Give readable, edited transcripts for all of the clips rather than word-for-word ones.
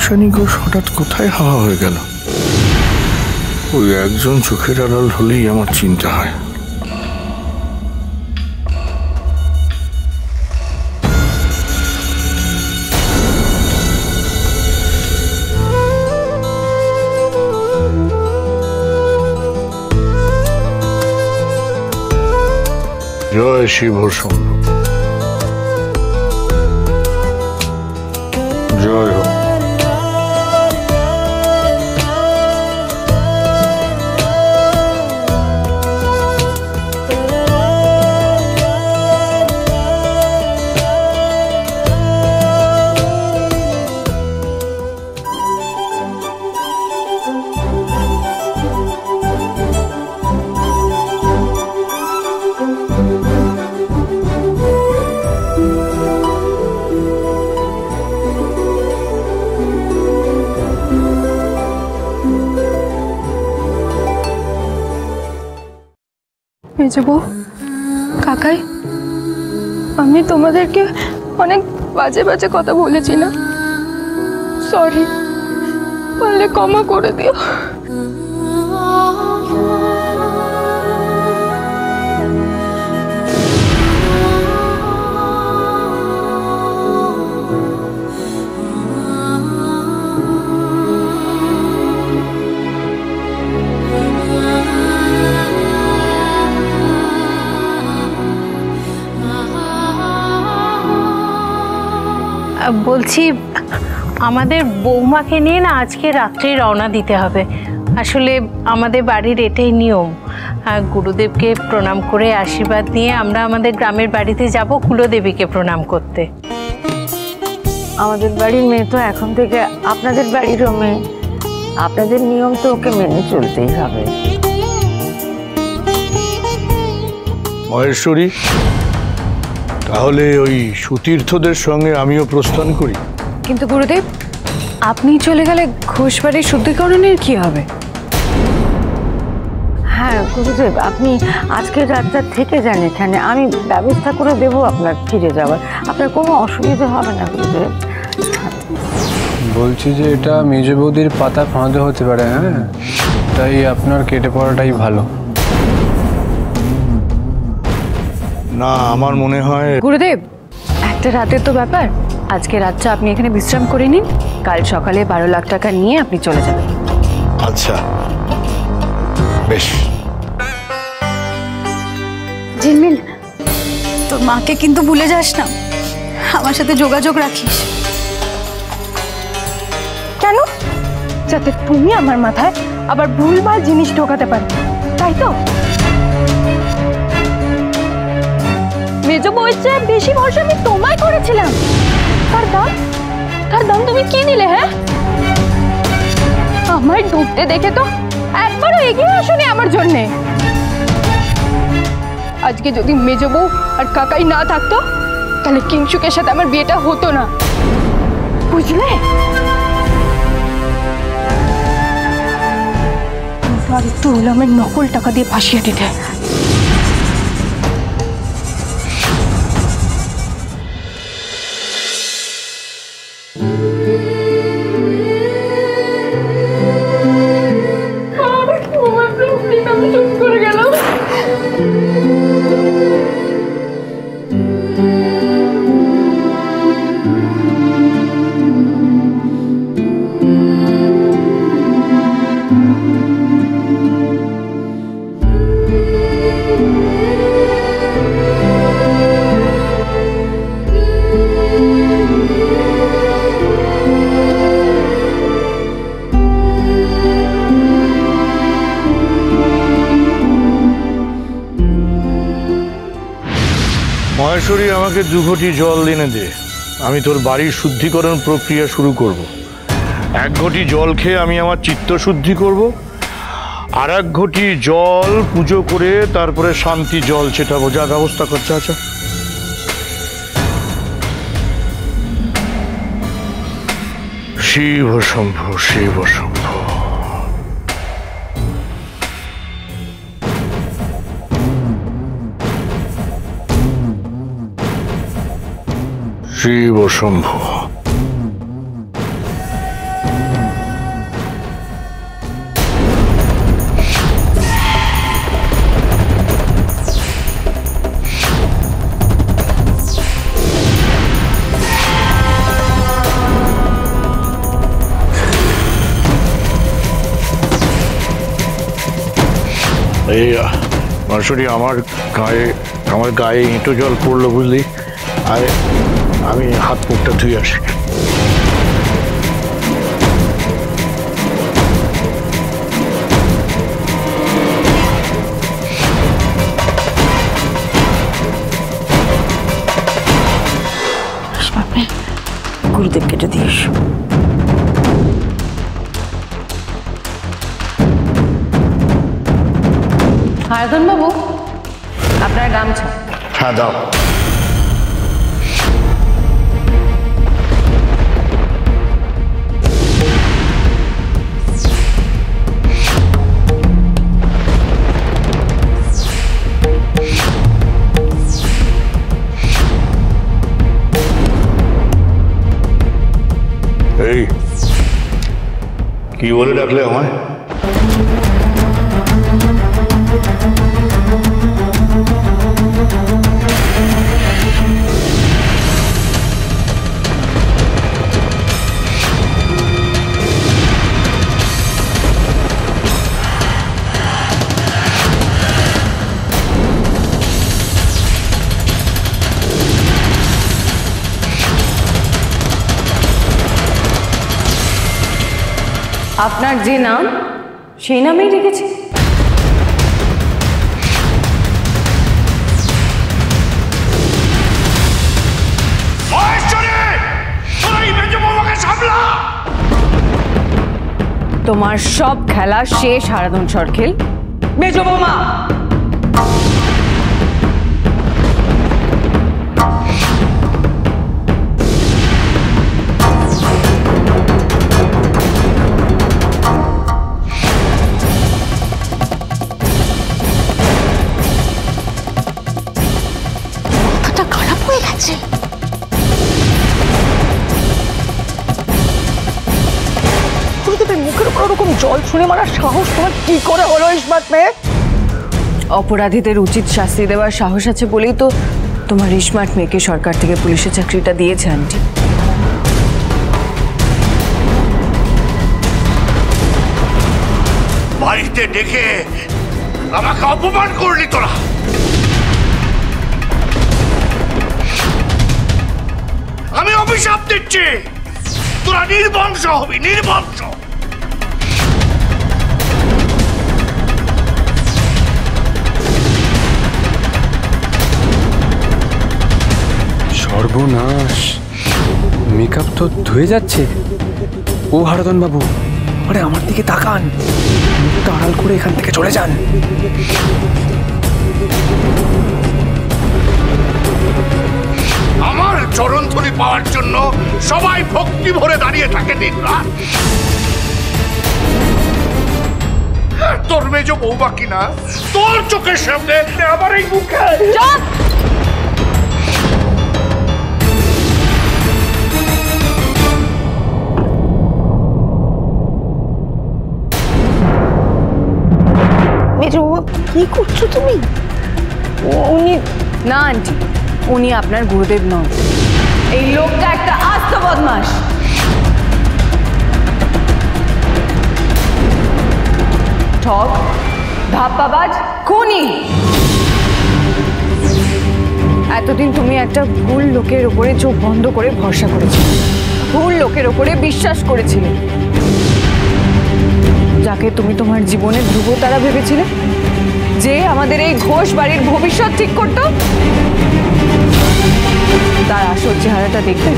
শানি ঘোষ হঠাৎ কোথায় হাওয়া হয়ে গেল? ওই একজন চোখের আড়াল হলেই আমার চিন্তা হয়। জয় শিব শম্ভু। জয় হোক। মেজবউ, কাকাই, আমি তোমাদেরকে অনেক বাজে বাজে কথা বলেছি না? সরি, পারলে ক্ষমা করে দিও। বলছি, আমাদের বৌমাকে নিয়ে না আজকে রাত্রে রওনা দিতে হবে। আসলে আমাদের বাড়ির এটাই নিয়ম। গুরুদেবকে প্রণাম করে আশীর্বাদ নিয়ে আমরা আমাদের গ্রামের বাড়িতে যাব কুলদেবীকে প্রণাম করতে। আমাদের বাড়ির মেয়ে তো এখন থেকে আপনাদের বাড়িরও মেয়ে, আপনাদের নিয়ম তো ওকে মেনে চলতেই হবে। মহেশ্বরী, তাহলে ওই সুতীর্থদের সঙ্গে আমিও প্রস্থান করি। কিন্তু গুরুদেব, আপনি চলে গেলে ঘোষবাড়ির শুদ্ধিকরণের কি হবে? হ্যাঁ গুরুদেব, আপনি আজকের রাতটা থেকে যান এখানে, আমি ব্যবস্থা করে দেব আপনার ফিরে যাওয়ার। আপনার কোনো অসুবিধা হবে না গুরুদেব। বলছি যে এটা মেজ বৌদির পাতা ফাঁদে হতে পারে, হ্যাঁ, তাই আপনার কেটে পড়াটাই ভালো। না, আমার মনে হয় গুরুদেব, একটা রাতের তো ব্যাপার, আজকে রাতটা আপনি এখানে বিশ্রাম করে নিন, কাল সকালে 12 লাখ টাকা নিয়ে আপনি চলে যাবেন। আচ্ছা, বেশ। ঝিলমিল, তোর মাকে কিন্তু ভুলে যাস না, আমার সাথে যোগাযোগ রাখিস। কেন? যাতে তুমি আমার মাথায় আবার ভুলভাল জিনিস ঢোকাতে পারো, তাই তো? মেজ বউয়ের চেয়ে বেশি ভরসা আমি তোমায় করেছিলাম। তার দাম তুমি কি দিলে? হ্যাঁ, আমার ডুবতে দেখে তো একবারও এগিয়ে আসোনি আমার জন্যে। আজকে যদি মেজ বউ আর কাকাই না থাকতো, তাহলে কিংসুকের সাথে আমার বিয়েটা হতো না, বুঝলে? আর একটু হলো আমার নকল টাকা দিয়ে ফাঁসিয়ে দিতে। মহেশ্বরী, আমাকে 2 ঘটি জল এনে দে, আমি তোর বাড়ির শুদ্ধিকরণ প্রক্রিয়া শুরু করব। 1 ঘটি জল খেয়ে আমি আমার চিত্ত শুদ্ধি করব, আর 1 ঘটি জল পুজো করে তারপরে শান্তি জল ছেটাবো। যা ব্যবস্থা করছে। আচ্ছা, শিব শম্ভু, শিব শম্ভু। শিব শম্ভু। এই মানুষটি আমার গায়ে ইঁটো জল পড়লো বুঝলি, আর আমি হাত মুখটা ধুয়ে আসি। গুরুদেবকে এটা দিয়ে এসো। হারাধন বাবু, আপনার গামছা। হ্যাঁ দাও। এই কি বলে ডাকলে আমায়? আপনার যে নাম সেই নামেই রেখেছি। তোমার সব খেলা শেষ হারাধন সরখেল। মেজো বৌমা, মুখের উপর ওরকম জল ছুঁড়ে মারার সাহস তোমার কি করে হলো ইসমাত মেয়ে? অপরাধীদের উচিত শাস্তি দেওয়ার সাহস আছে বলেই তো তোমার ইসমাত মেয়েকে সরকার থেকে পুলিশের চাকরিটা দিয়েছে আন্টি। বাড়িতে ডেকে আমাকে অপমান করলি তোরা। আমি অভিশাপ দিচ্ছি, তোরা নির্বংশ হবি, নির্বংশ। সর্বনাশ, মেকআপ তো ধুয়ে যাচ্ছে। ও হারাধন বাবু, আরে আমার দিকে তাকান, মুখটা আড়াল করে এখান থেকে চলে যান। আমার চরণধুলি পাওয়ার জন্য সবাই ভক্তি ভরে দাঁড়িয়ে থাকে দিনরাত। তোর মেজো বৌমা কিনা তোর চোখের সামনে আমার এই মুখে। মেজো বৌমা, কি করছো তুমি? উনি না আন্টি, উনি আপনার গুরুদেব নন। এই লোকটা একটা আস্ত বদমাশ। ঠক, ধাপ্পাবাজ, খুনি। এতদিন তুমি একটা ভুল লোকের উপরে চোখ বন্ধ করে ভরসা করেছিলে, ভুল লোকের উপরে বিশ্বাস করেছিলে, যাকে তুমি তোমার জীবনের ধ্রুবতারা ভেবেছিলে, যে আমাদের এই ঘোষ বাড়ির ভবিষ্যৎ ঠিক করতো। তার আসল চেহারাটা দেখবে।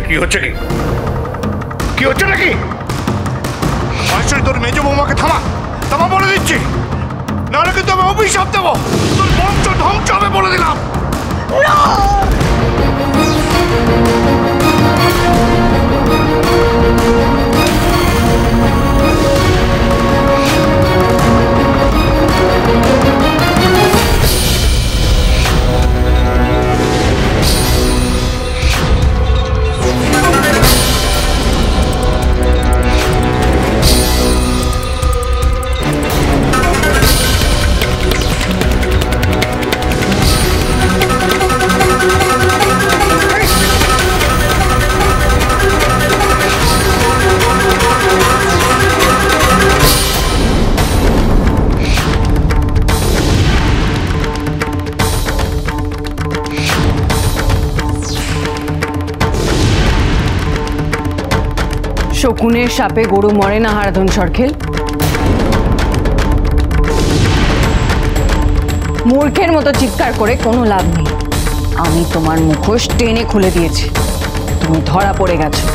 কি হচ্ছে, কি হচ্ছে নাকি? তোর মেজো বৌমাকে থামা, থামা বলে দিচ্ছি, নাহলে কিন্তু আমি অভিশাপ দেবো। তোর বংশ ধ্বংস হবে বলে দিলাম। শকুনের সাপে গরু মরে না হারাধন সরখেল। মূর্খের মতো চিৎকার করে কোনো লাভ নেই। আমি তোমার মুখোশ টেনে খুলে দিয়েছি, তুমি ধরা পড়ে গেছো।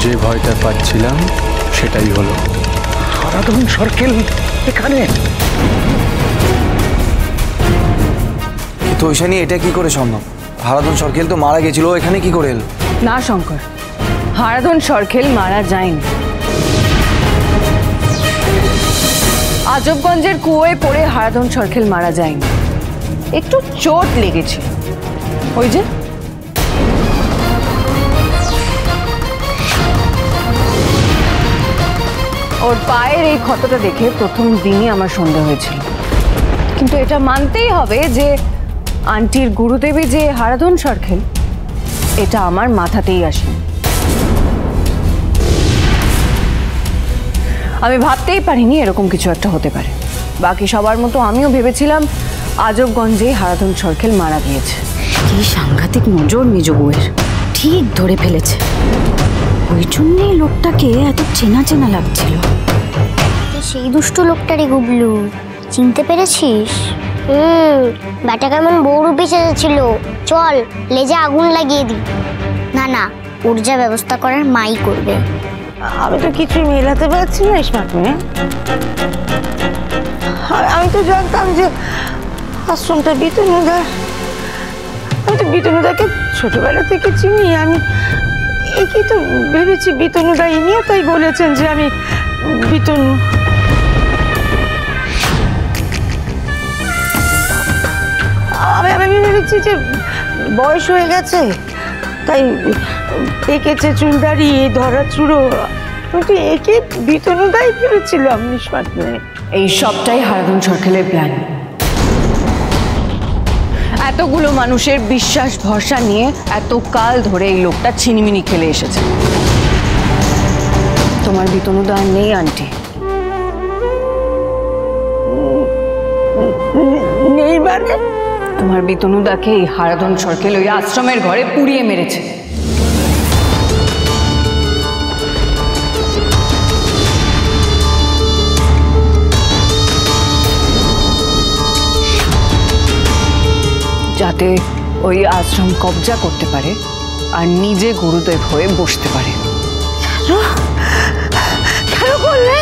যে ভয়টা পাচ্ছিলাম সেটাই হলো। হারাধন সরকেল এখানে? তো ঐশানি, এটা কি করে সম্ভব? হারাধন সরকেল তো মারা গেছিল, এখানে কি করে এলো? না শঙ্কর, হারাধন সরখেল মারা যায়নি। আজবগঞ্জের কুয়োয় পড়ে হারাধন সরখেল মারা যায়নি, একটু চোট লেগেছে। ওই যে ওর পায়ের এই ক্ষতটা দেখে প্রথম দিনই আমার সন্দেহ হয়েছিল, কিন্তু এটা মানতেই হবে যে আন্টির গুরুদেবী যে হারাধন সরখেল, এটা আমার মাথাতেই আসেনি। আমি ভাবতেই পারিনি এরকম কিছু একটা হতে পারে। বাকি সবার মতো আমিও ভেবেছিলাম আজবগঞ্জে হারাধন সরখেল মারা গিয়েছে। কি সাংঘাতিক নজর মেজ বউয়ের, ঠিক ধরে ফেলেছে। ওই জন্যই লোকটাকে এত চেনা চেনা লাগছিল। সেই দুষ্টু লোকটারই গুবলু, চিনতে পেরেছিস? ব্যাটা কেমন বউরূপে সেজেছিল। চল লেজে আগুন লাগিয়ে দি। না না, ওর যা ব্যবস্থা করার মাই করবে। আমি তো কিছুই মেলাতে পারছি না স্মার্ট মেয়ে। আমি তো জানতাম যে আশ্রমটা বিতনুদার। আমি তো বিতনুদাকে ছোটবেলা থেকে চিনি। আমি একই তো ভেবেছি বিতনুদা ইনিও তাই বলেছেন যে আমি বিতনু। আমি ভেবেছি যে বয়স হয়ে গেছে তাই পেকেছে চুলদারি, ধরা চুড়ো। কিন্তু একে বিতনুদাই ভেবেছিলাম নিষ্পাত মেয়ে। এই সবটাই হারাধন সরখেলের প্ল্যান। এতগুলো মানুষের বিশ্বাস ভরসা নিয়ে এত কাল ধরে এই লোকটা ছিনিমিনি খেলে এসেছে। তোমার বিতনুদা নেই আন্টি। নেই মানে? তোমার বিতনুদাকে এই হারাধন সরখেল ওই আশ্রমের ঘরে পুড়িয়ে মেরেছে। যাতে ওই আশ্রম কবজা করতে পারে আর নিজে গুরুদেব হয়ে বসতে পারে। কেন করলে?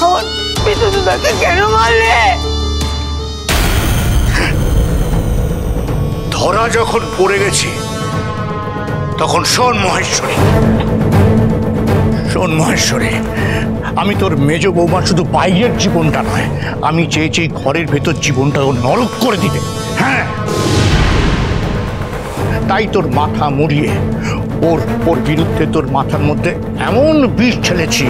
আমার বিতনুদাকে কেন মারলে? ধরা যখন পড়ে গেছি তখন শোন মহেশ্বরী, শোন মহেশ্বরী, আমি তোর মেজ বৌমা শুধু বাইরের জীবনটা নয়, আমি চেয়েছি ঘরের ভেতর জীবনটা ও নরক করে দিতে। হ্যাঁ, তাই তোর মাথা মুড়িয়ে ওর বিরুদ্ধে তোর মাথার মধ্যে এমন বিষ ছেলেছি,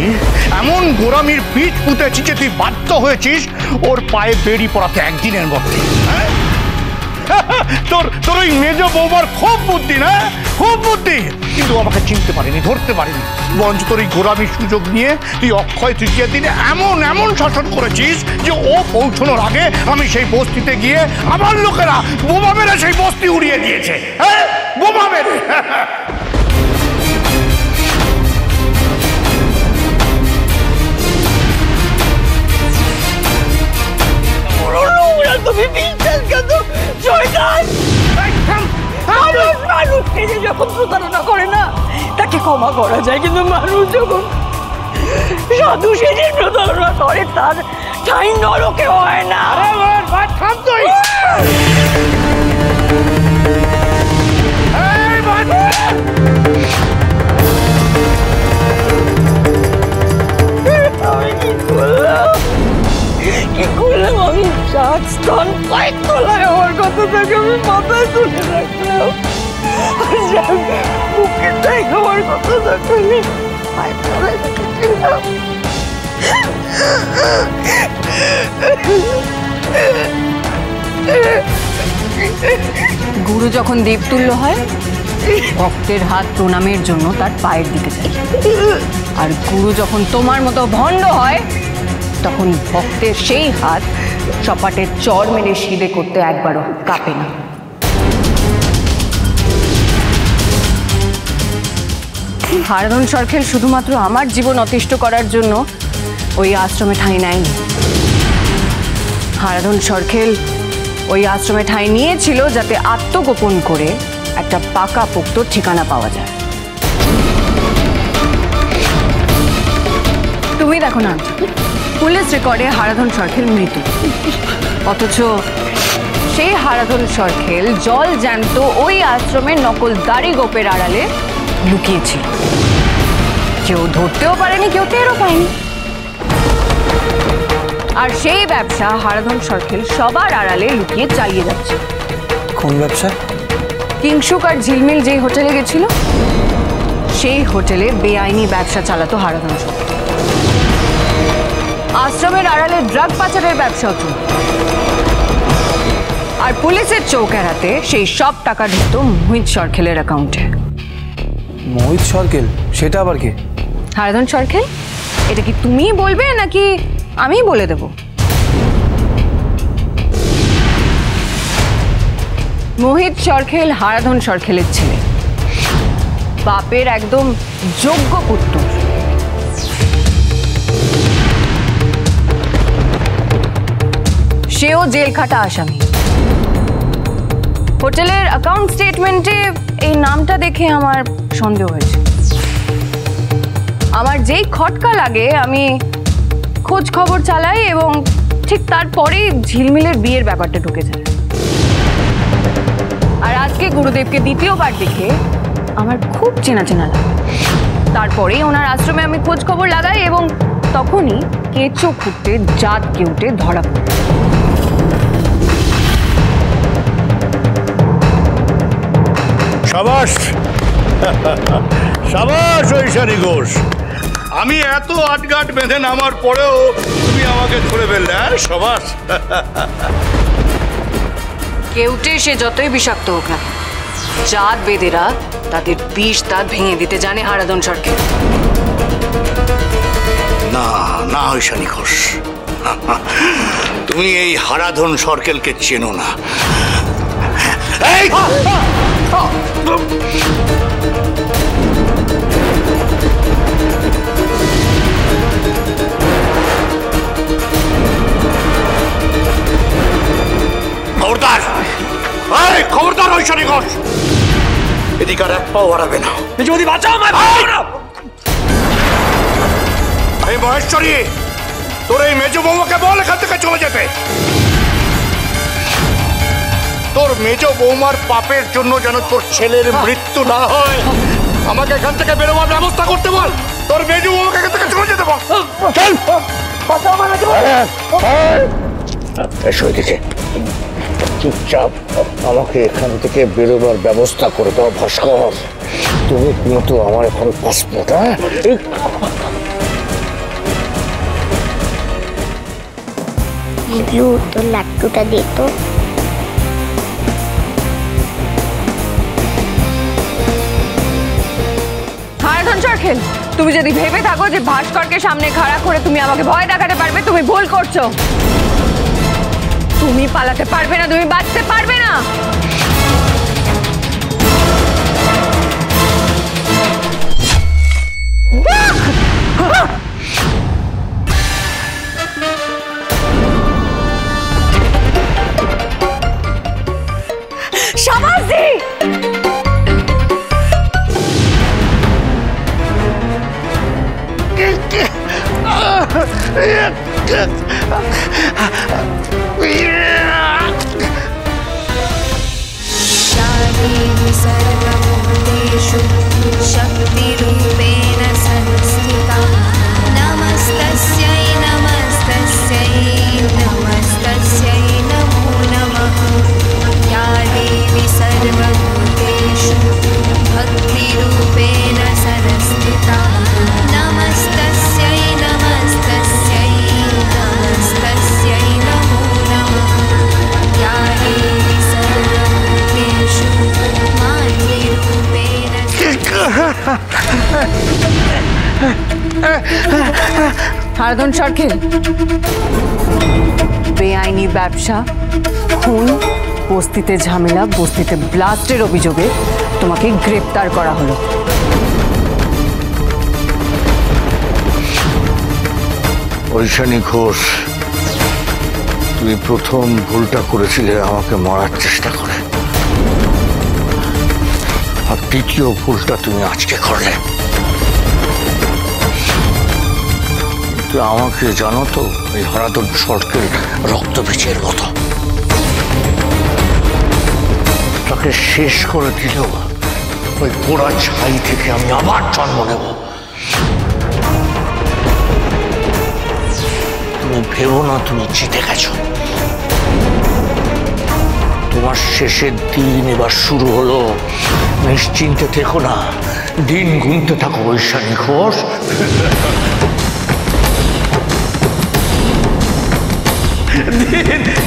এমন গোরামির বীজ পুঁতেছি যে তুই বাধ্য হয়েছিস ওর পায়ে বেড়ি পড়াতে একদিনের মধ্যে। হ্যাঁ, তোর ওই মেজ বৌমার খুব বুদ্ধি, না খুব বুদ্ধি, কিন্তু আমাকে চিনতে পারিনি, ধরতে পারিনি। বরঞ্চ তোর এই গোরামির সুযোগ নিয়ে তুই অক্ষয় তৃতীয়ার দিনে এমন এমন শাসন করেছিস যে ও পৌঁছানোর আগে আমি সেই বস্তিতে গিয়ে আমার লোকেরা বোমা মেরে সেই বস্তি উড়িয়ে দিয়েছে। হ্যাঁ, বোমা মেরে। তুমি মানুষকে যখন প্রতারণা করে না তাকে ক্ষমা করা যায়, কিন্তু মানুষ যখন সাধু সেজে প্রতারণা করে তার ঠাঁই নরকে হয় না। কি করলাম আমি? স্তন পায়ের তলায় হওয়ার কথাটাকে আমি মাথায় তুলে রাখলাম, বুকে জায়গা হওয়ার কথাটাকে আমি পায়ের তলায় রেখেছিলাম। গুরু যখন দেবতুল্য হয়, ভক্তের হাত প্রণামের জন্য তার পায়ের দিকে যায়, আর গুরু যখন তোমার মতো ভণ্ড হয় তখন ভক্তের সেই হাত সপাটের চর মেরে সিধে করতে একবারও কাঁপে না। হারাধন সরখেল শুধুমাত্র আমার জীবন অতিষ্ঠ করার জন্য ওই আশ্রমে ঠাঁই নেয়নি। হারাধন সরখেল ওই আশ্রমে ঠাঁই নিয়েছিল যাতে আত্মগোপন করে একটা পাকাপোক্ত ঠিকানা পাওয়া যায়। তুমি দেখো না, পুলিশ রেকর্ডে হারাধন সরখেল মৃত, অথচ সেই হারাধন সরখেল জল জ্যান্ত ওই আশ্রমের নকল দাড়ি গোপের আড়ালে লুকিয়েছিল। কেউ ধরতেও পারেনি, কেউ টেরও পায়নি। আর সেই ব্যবসা হারাধন সরখেল সবার আড়ালে লুকিয়ে চালিয়ে যাচ্ছে। কোন ব্যবসা? কিংশুক আর ঝিলমিল যেই হোটেলে গেছিল, সেই হোটেলে বেআইনি ব্যবসা চালাতো হারাধন সরখেল। আশ্রমের আড়ালে ড্রাগ পাচারের ব্যবসাও চলত। আর পুলিশের চোখ এড়াতে সেই সব টাকা ঢুকতো মোহিত সরখেলের অ্যাকাউন্টে। মোহিত সরকেল? সেটা আবার কে? হারাধন সরখেল? এটা কি তুমিই বলবে নাকি আমি বলে দেব? মোহিত সরখেল হারাধন সরখেলের ছেলে, বাপের একদম যোগ্য পুত্র। সেও জেল খাটা আসামি। হোটেলের অ্যাকাউন্ট স্টেটমেন্টে এই নামটা দেখে আমার সন্দেহ হয়েছে। আমার যেই খটকা লাগে আমি খোঁজ খবর চালাই এবং ঠিক তারপরেই ঝিলমিলের বিয়ের ব্যাপারটা ঢুকে যায়। আর আজকে গুরুদেবকে দ্বিতীয়বার দেখে আমার খুব চেনা চেনা লাগে। তারপরেই ওনার আশ্রমে আমি খোঁজ খবর লাগাই এবং তখনই কেঁচো খুঁটতে জাত কেউটে ধরা পড়ে। সাবাস সাবাস ঐশানী ঘোষ, আমি এত আটঘাট বেঁধে নামার পরেও তুমি আমাকে ধরে ফেললে। সাবাস। কেউটে সে যতই বিষাক্ত হোক না, জাত বেদেরা তাদের বিষ দাঁত ভেঙে দিতে জানে হারাধন সরখেল। না না ঐশানী ঘোষ, তুমি এই হারাধন সরকেলকে চেনো না। খবরদার, খবরদার ঐশানী ঘোষ, এদিকে আর এক পাও বাড়াবে না। যদি বাঁচাও এই মহেশ্বরী, তোর এই মেজ বৌমাকে বল এখান থেকে চলে যেতে। তোর মেজ বৌমার পাপের জন্য যেন তোর ছেলের মৃত্যু না হয়, আমাকে এখান থেকে বেরোবার ব্যবস্থা করতে বল। তোর মেজ বৌমাকে এখান থেকে চলে যেতে বল। এসো এদিকে, চুপচাপ আমাকে এখান থেকে বেরোবার ব্যবস্থা করে দাও ভাস্কর। তুমি কিন্তু আমার এখন পাসপোর্ট। তোর লাট্টুটা দে তো। হারাধন সরখেল, তুমি যদি ভেবে থাকো যে ভাস্করকে সামনে খাড়া করে তুমি আমাকে ভয় দেখাতে পারবে, তুমি ভুল করছো। তুমি পালাতে পারবে না, তুমি বাঁচতে পারবে না। শাবাশি। सर्वभूतेषु शक्तिरूपेण संस्थिता नमस्तस्यै नमस्तस्यै नमस्तस्यै नमो नमः या देवी सर्वभूतेषु भक्तिरूपेण संस्थिता नमस्तस्यै नमस्तस्यै नमस्तस्यै नमो नमः या देवी सर्वभूतेषु হারাধন সরখেল, বেআইনি ব্যবসা, খুন, বস্তিতে ঝামেলা, বস্তিতে ব্লাস্টের অভিযোগে তোমাকে গ্রেপ্তার করা হলো। ঐশানী ঘোষ, তুমি প্রথম ভুলটা করেছিলে আমাকে মারার চেষ্টা করে, আর দ্বিতীয় ভুলটা তুমি আজকে করলে। কিন্তু আমাকে জানো তো, এই হারাধন সরকের রক্তবীজের মতো, তাকে শেষ করে দিলেও ওই পোড়া ছাই থেকে আমি আবার জন্ম নেব। তুমি ভেবো না তুমি জিতে গেছো, তোমার শেষের দিন এবার শুরু হলো। নিশ্চিন্তে থেকো না, দিন গুনতে থাকো ঐশানী ঘোষ।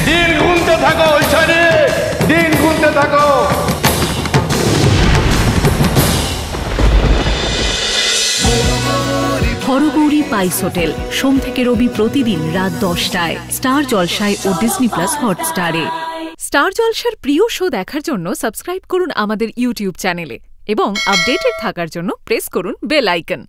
দিন গুনতে থাকো ঐশানী, দিন গুনতে থাকো। হরগৌরী পাইস হোটেল, সোম থেকে রবি প্রতিদিন রাত 10টায় স্টার জলসায় ও ডিজনি প্লাস হটস্টারে। স্টার জলসার প্রিয় শো দেখার জন্য সাবস্ক্রাইব করুন আমাদের ইউটিউব চ্যানেলে এবং আপডেটেড থাকার জন্য প্রেস করুন বেল আইকন।